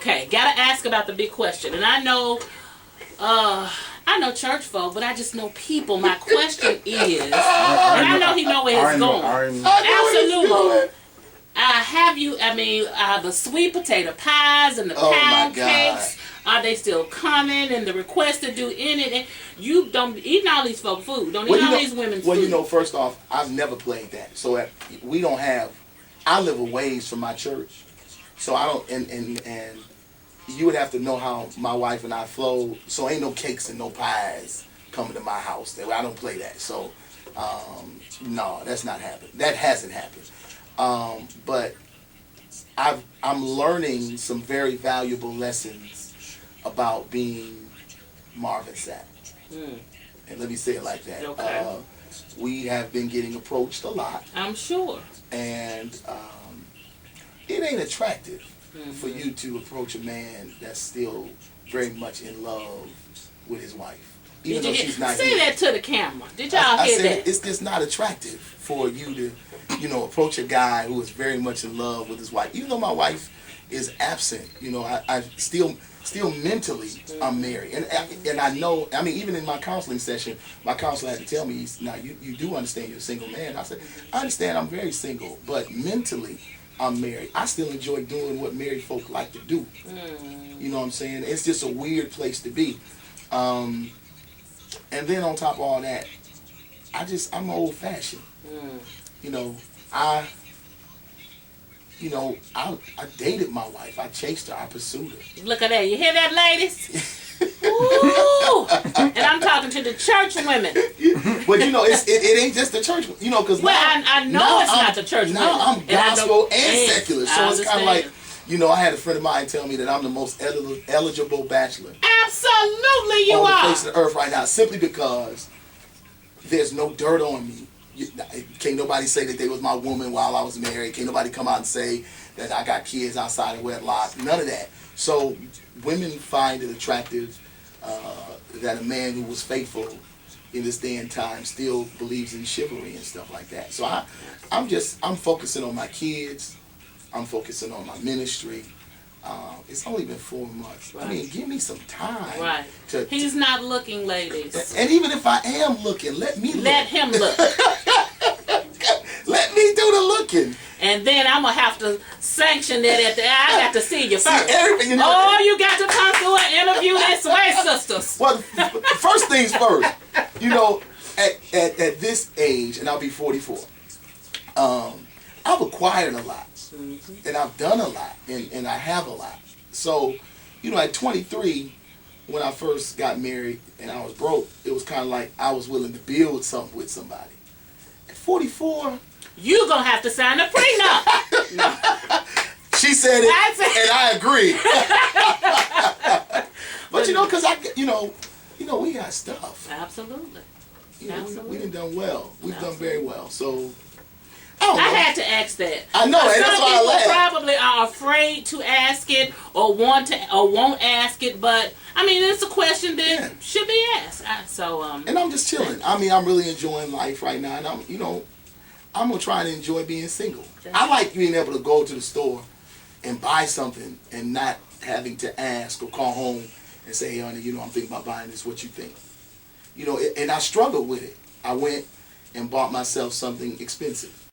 Okay, gotta ask about the big question. And I know church folk, but I just know people. My question is, and I know he know where it's going. Absolutely. Have you, the sweet potato pies and the pound cakes, are they still coming? And the request to do anything? You don't eat all these folk food. Don't eat all these women's food. Well, you know, first off, I've never played that. So we don't have, I live a ways from my church. So I don't, and you would have to know how my wife and I flow. So ain't no cakes and no pies coming to my house. I don't play that. So, no, that's not happened. That hasn't happened. But I'm learning some very valuable lessons about being Marvin Sapp. And let me say it like that. Okay. We have been getting approached a lot. I'm sure. And it ain't attractive for you to approach a man that's still very much in love with his wife. Even though she's not say here. That to the camera. Did y'all hear that? It's just not attractive for you to, approach a guy who is very much in love with his wife. Even though my wife is absent, I still mentally I'm married. And I know, even in my counseling session, my counselor had to tell me, now you do understand you're a single man. I said, I understand I'm very single, but mentally I'm married. I still enjoy doing what married folk like to do. You know what I'm saying? It's just a weird place to be. And then on top of all that, I'm old fashioned. I dated my wife. I chased her. I pursued her. Look at that. You hear that, ladies? Ooh. And I'm talking to the church women. But it ain't just the church. Because I know it's not the church women. Now I'm gospel and secular. So it's kind of like, I had a friend of mine tell me that I'm the most eligible bachelor. Absolutely, you on are. the face of the earth right now, simply because there's no dirt on me. Can't nobody say that they was my woman while I was married. Can't nobody come out and say that I got kids outside of wedlock. None of that. So women find it attractive that a man who was faithful in this day and time still believes in chivalry and stuff like that. So I'm focusing on my kids. I'm focusing on my ministry. It's only been 4 months. Right. Give me some time. Right. He's not looking, ladies. And even if I am looking, let me look. Let him look. Let me do the looking. And then I'm going to have to sanction that I got to see you first. Everything, you got to come through and interview this way, sisters. Well, first things first. At this age, and I'll be 44, I've acquired a lot. And I've done a lot, and I have a lot. So, at 23, when I first got married and I was broke, it was kind of like I was willing to build something with somebody. At 44... You're going to have to sign a prenup. No. She said it, and I agree. But, because we got stuff. Absolutely. We done well. We've done very well. So... I had to ask that. I know, and that's why I laughed. Some people probably are afraid to ask it or won't ask it, but it's a question that should be asked. And I'm just chilling. I'm really enjoying life right now, and I'm gonna try to enjoy being single. I like being able to go to the store and buy something and not having to ask or call home and say, hey, honey, I'm thinking about buying this. What you think? And I struggled with it. I went and bought myself something expensive.